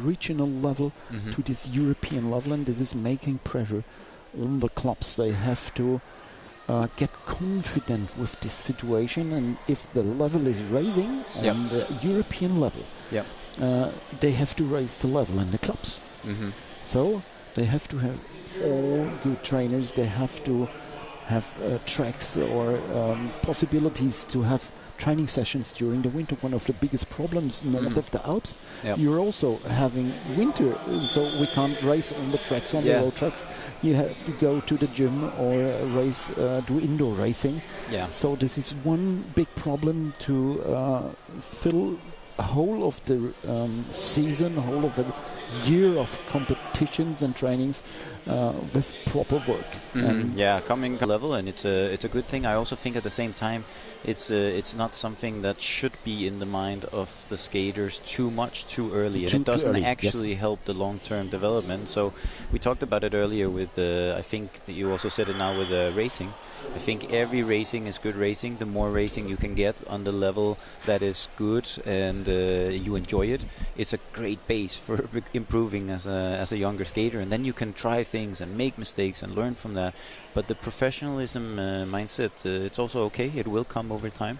regional level to this European level, and this is making pressure on the clubs. They have to get confident with this situation, and if the level is rising on the European level, they have to raise the level in the clubs. So they have to have all good trainers. They have to have tracks or possibilities to have training sessions during the winter. One of the biggest problems north of the Alps, you're also having winter, so we can't race on the tracks, on the road tracks. You have to go to the gym or race, do indoor racing. So this is one big problem to fill a whole of the season, whole of the year of competitions and trainings with proper work. Coming level, and it's a good thing. I also think at the same time it's not something that should be in the mind of the skaters too much too early, and it doesn't actually help the long-term development. So we talked about it earlier with I think that you also said it now with racing. I think every racing is good racing. The more racing you can get on the level that is good and you enjoy it, it's a great base for improving as a younger skater, and then you can try things and make mistakes and learn from that. But the professionalism mindset, it's also okay. It will come over time,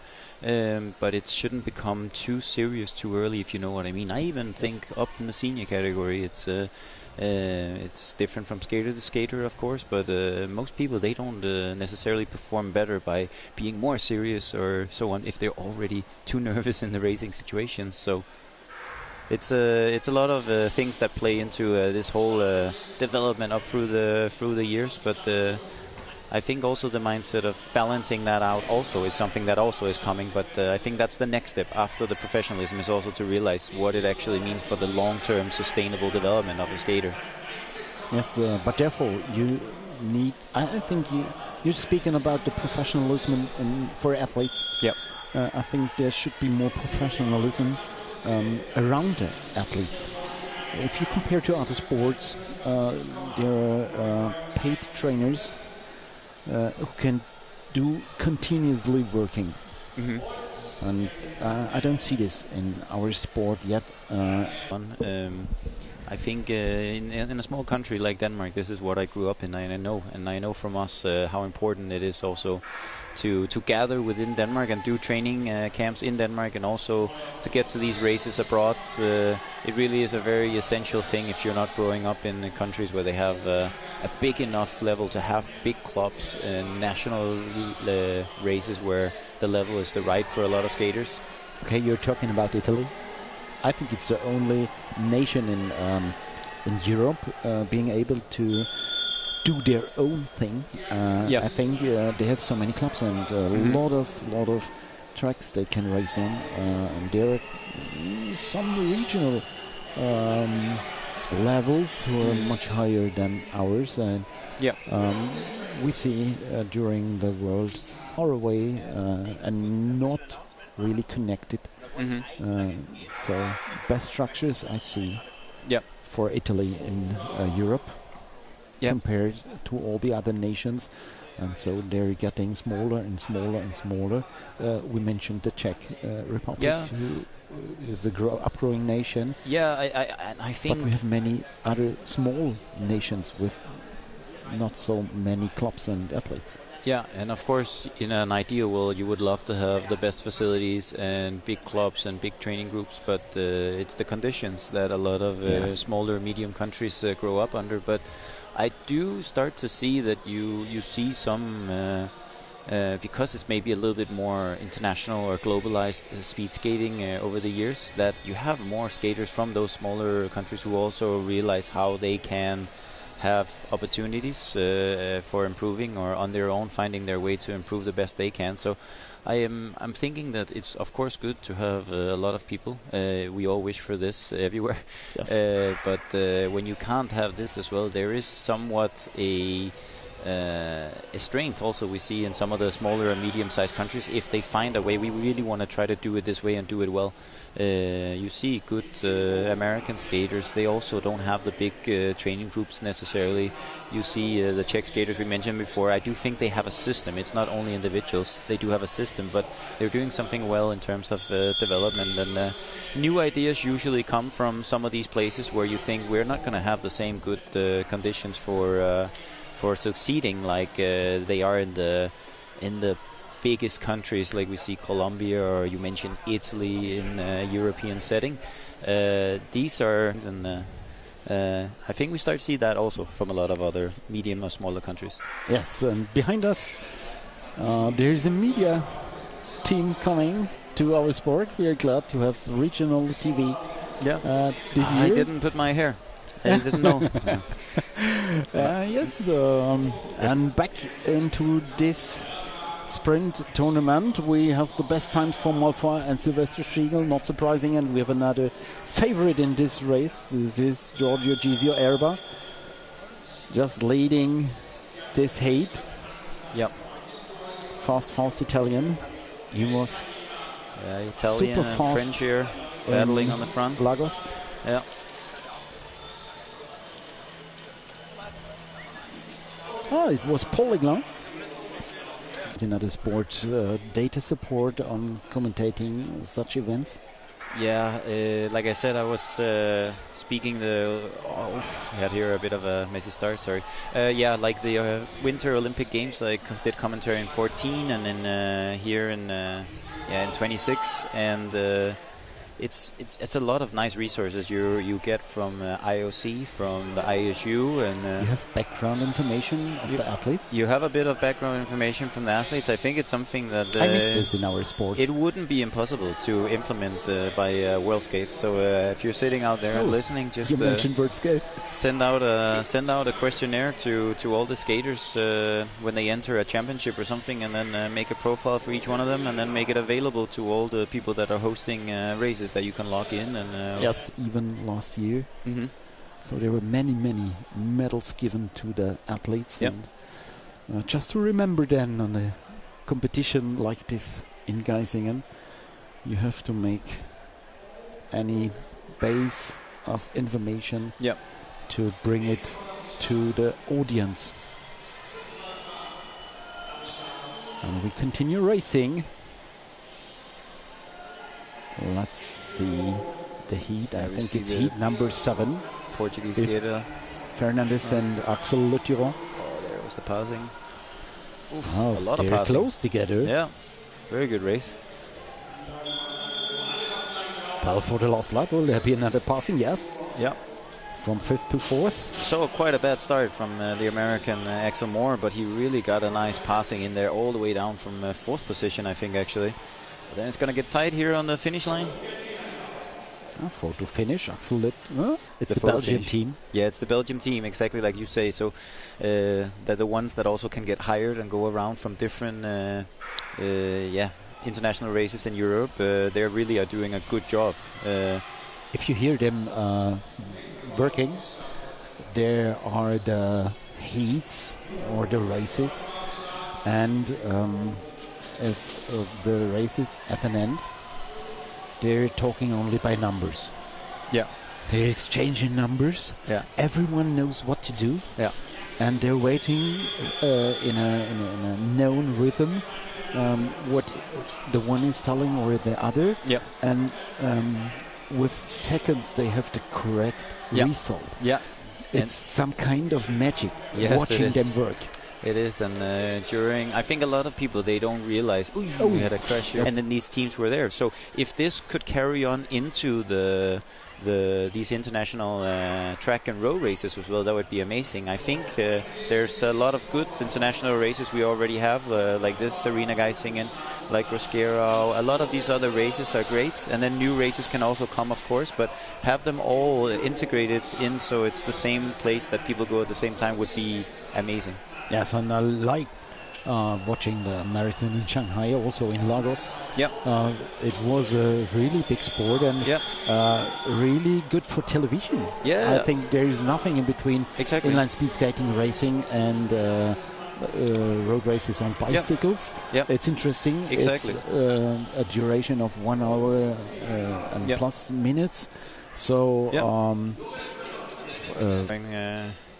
but it shouldn't become too serious too early, if you know what I mean. I even think up in the senior category, it's different from skater to skater, of course, but most people, they don't necessarily perform better by being more serious or so on if they're already too nervous in the racing situations. So it's a lot of things that play into this whole development up through the years, but I think also the mindset of balancing that out also is something that also is coming, but I think that's the next step after the professionalism, is also to realize what it actually means for the long-term sustainable development of a skater. Yes, but therefore you need, I think you're speaking about the professionalism for athletes. I think there should be more professionalism around the athletes. If you compare to other sports, there are paid trainers who can do continuously working, and I don't see this in our sport yet. I think in a small country like Denmark, this is what I grew up in, and I know from us how important it is also to gather within Denmark and do training camps in Denmark, and also to get to these races abroad. It really is a very essential thing if you're not growing up in countries where they have a big enough level to have big clubs and national races where the level is the right for a lot of skaters. Okay, you're talking about Italy. I think it's the only nation in Europe being able to do their own thing. I think they have so many clubs and a lot of tracks they can race on, and there are some regional levels who are much higher than ours, and we see during the World far away and not really connected. So best structures I see for Italy in Europe compared to all the other nations, and so they're getting smaller and smaller and smaller. We mentioned the Czech Republic, who is a upgrowing nation. I think. But we have many other small nations with not so many clubs and athletes. Yeah, and of course, in an ideal world, you would love to have the best facilities and big clubs and big training groups, but it's the conditions that a lot of smaller, medium countries grow up under. But I do start to see that you see some, because it's maybe a little bit more international or globalized speed skating over the years, that you have more skaters from those smaller countries who also realize how they can have opportunities for improving, or on their own finding their way to improve the best they can. So I'm thinking that it's of course good to have a lot of people. We all wish for this everywhere. But when you can't have this as well, there is somewhat a a strength also we see in some of the smaller and medium-sized countries. If they find a way, we really want to try to do it this way and do it well. You see good American skaters, they also don't have the big training groups necessarily. You see the Czech skaters we mentioned before, I do think they have a system. It's not only individuals, they do have a system, but they're doing something well in terms of development, and new ideas usually come from some of these places where you think we're not going to have the same good conditions for succeeding like they are in the biggest countries, like we see Colombia, or you mentioned Italy in a European setting. These are, and I think we start to see that also from a lot of other medium or smaller countries. Yes, and behind us there's a media team coming to our sport. We are glad to have regional TV. Yeah, this year. I didn't put my hair. I didn't know. Yes, and back into this sprint tournament, we have the best times for Malfois and Silvestre Striegel, not surprising, and we have another favorite in this race. This is Giorgio Gisio Erba, just leading this heat. Yep. Fast Italian. He was Italian super and fast French here, battling on the front. Lagos. Yeah. It was Polyglot. It's another sport data support on commentating such events. Yeah, like I said, I was speaking I had here a bit of a messy start, sorry. Yeah, like the Winter Olympic Games, I did commentary in 14 and then here in 26, and it's a lot of nice resources you get from IOC, from the ISU, and you have background information of the athletes. You have a bit of background information from the athletes. I think it's something that I miss this in our sport. It wouldn't be impossible to implement by Worldscape. So if you're sitting out there and listening, just you mentioned Worldscape. Send out a questionnaire to all the skaters when they enter a championship or something, and then make a profile for each one of them, and then make it available to all the people that are hosting races that you can log in. And yes, even last year. Mm-hmm. So there were many medals given to the athletes. Yep. And just to remember then on a competition like this in Geisingen, you have to make any base of information to bring it to the audience. And we continue racing. Let's see the heat. I think it's heat number 7. Portuguese skater Fernandez and Axel Luthiron. Oh, there was the passing. Oof, a lot of passing. Close together. Yeah, very good race. Well, for the last lap, will there be another passing? Yes. Yeah. From 5th to 4th. So quite a bad start from the American Axel Moore, but he really got a nice passing in there all the way down from 4th position, I think, actually. But then it's going to get tight here on the finish line. Photo finish, Axel it's the Belgium team. Yeah, it's the Belgium team, exactly like you say. So they're the ones that also can get hired and go around from different international races in Europe. They really are doing a good job. If you hear them working, there are the heats or the races, and if the races at an end, they're talking only by numbers. Yeah. They're exchanging numbers. Yeah. Everyone knows what to do. Yeah. And they're waiting in a known rhythm, what the one is telling or the other. Yeah. And with seconds they have the correct result. Yeah. It's some kind of magic watching them work. It is, and I think a lot of people, they don't realize, we had a crash here, and then these teams were there. So if this could carry on into these international track and road races as well, that would be amazing. I think there's a lot of good international races we already have, like this Arena Geisingen, like Rosquero. A lot of these other races are great, and then new races can also come, of course, but have them all integrated in so it's the same place that people go at the same time would be amazing. Yes, and I like watching the marathon in Shanghai, also in Lagos. Yeah. It was a really big sport and really good for television. Yeah. I think there is nothing in between inline speed skating, racing, and road races on bicycles. Yep. It's interesting. Exactly. It's a duration of 1 hour and plus minutes. So going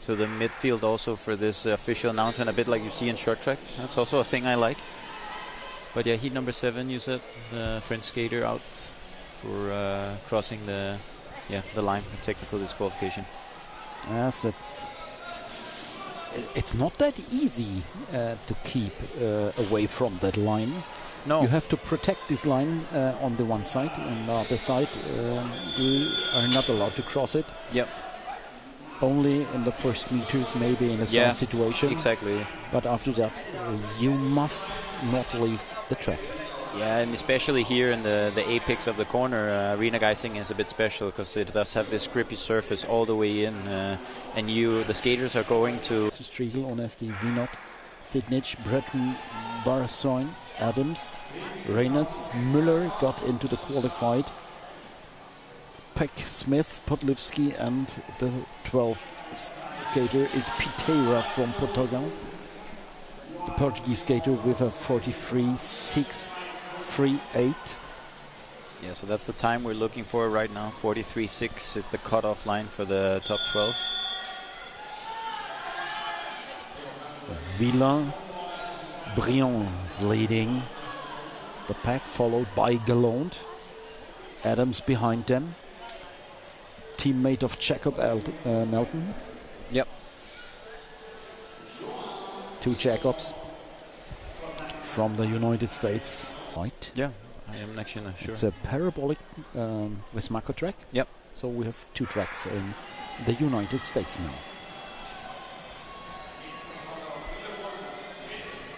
to the midfield also for this official announcement, a bit like you see in short track. That's also a thing I like. But yeah, heat number 7, you said, the French skater out for crossing the line for technical disqualification. Yes, it's not that easy to keep away from that line. No. You have to protect this line on the one side, and the other side you are not allowed to cross it. Yep. Only in the first meters, maybe in a certain situation. Exactly. But after that, you must not leave the track. Yeah, and especially here in the apex of the corner, Arena Geisingen is a bit special because it does have this grippy surface all the way in, and the skaters are going to... Striegel, Honesty, Vinod, Sidnich, Breton, Barasoain, Adams, Reynolds, Müller got into the qualified. Peck, Smith, Podlipský, and the 12th skater is Piteira from Portugal. The Portuguese skater with a 43.638. Yeah, so that's the time we're looking for right now. 43.6 is the cutoff line for the top 12. Villain, Briand is leading the pack, followed by Galland. Adams behind them. Teammate of Jacob Melton. Yep. 2 Jacobs from the United States. Right? Yeah, I am actually not sure. It's a parabolic Wismaco track. Yep. So we have 2 tracks in the United States now.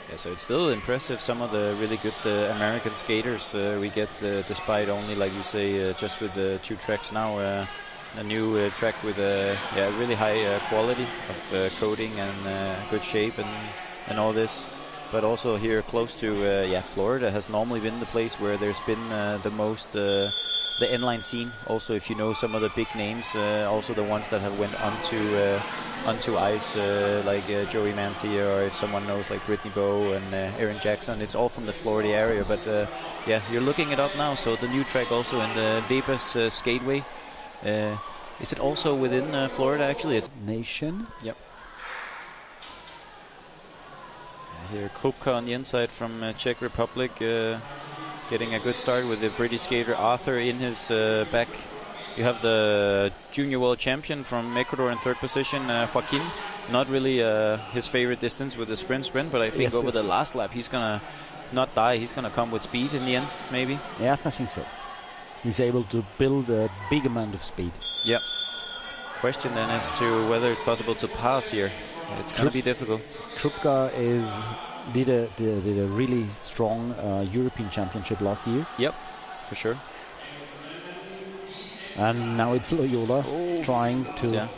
Yeah, so it's still impressive, some of the really good American skaters we get, despite only, like you say, just with the 2 tracks now. A new track with a really high quality of coating and good shape and all this. But also here close to Florida has normally been the place where there's been the most the inline scene. Also, if you know some of the big names, also the ones that have went onto ice, like Joey Mantia, or if someone knows like Brittany Bowe and Aaron Jackson, it's all from the Florida area. But you're looking it up now. So the new track also in the Weber's Skateway. Is it also within Florida actually? It's Nation. Yep. Here Krupka on the inside from Czech Republic, getting a good start with the British skater Arthur in his back. You have the junior world champion from Ecuador in 3rd position, Joaquin. Not really his favorite distance with the sprint, but I think over the last lap he's gonna not die. He's gonna come with speed in the end, maybe. Yeah, I think so. He's able to build a big amount of speed. Yep. Question then as to whether it's possible to pass here. It's going to be difficult. Krupka did a really strong European Championship last year. Yep, for sure. And now it's Loyola trying to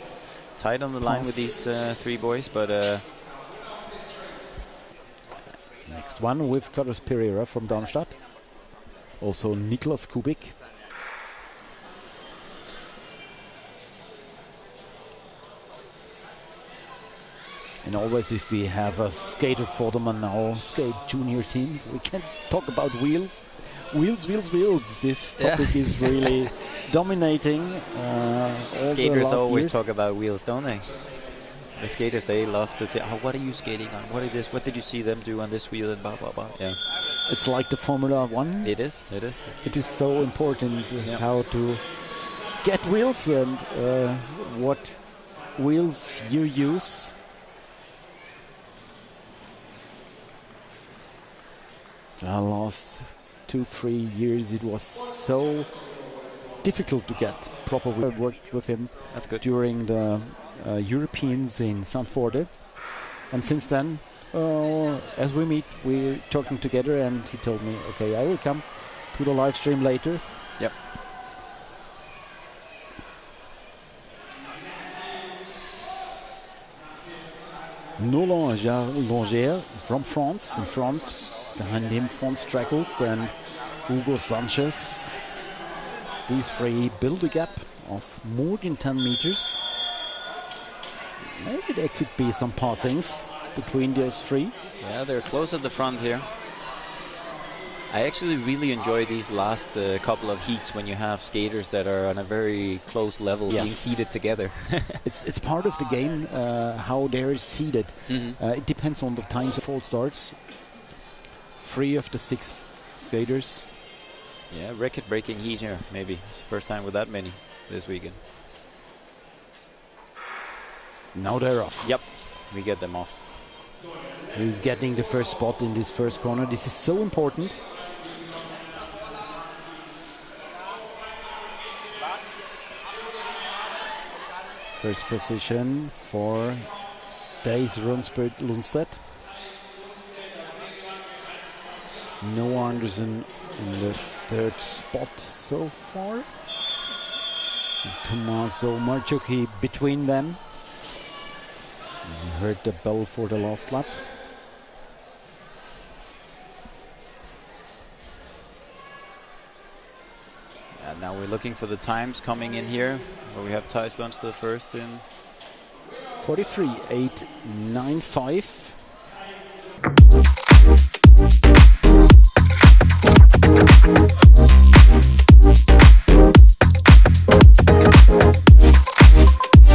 tight on the line with these 3 boys, but next one with Carlos Pereira from Darmstadt. Also Niklas Kubik. And always if we have a skater for the Manao skate junior team, we can talk about wheels. Wheels. This topic is really dominating. Skaters always talk about wheels, don't they? The skaters, they love to say, what are you skating on? What is this? What did you see them do on this wheel? And blah, blah, blah. Yeah. It's like the Formula 1. It is. It is so important how to get wheels and what wheels you use. The last 2-3 years it was so difficult to get proper wheels. I worked with him during the Europeans in Sanforde, and since then as we meet we're talking together, and he told me, okay, I will come to the live stream later. Yep. Nolan Longier from France in front. Behind him, Fons Strackles and Hugo Sanchez. These 3 build a gap of more than 10 meters. Maybe there could be some passings. between those three. Yeah, they're close at the front here. I actually really enjoy these last couple of heats when you have skaters that are on a very close level being seated together. It's part of the game, how they're seated. It depends on the times of all starts. 3 of the 6 skaters. Yeah, record-breaking heat here, maybe. It's the first time with that many this weekend. Now they're off. Yep, we get them off. Who's getting the first spot in this first corner? This is so important. First position for Days Runsberg Lundstedt. Noah Anderson in the 3rd spot so far. And Tommaso Marciucchi between them. You heard the bell for the last lap. And now we're looking for the times coming in here. Where we have Thijs Lundstedt first in 43.895.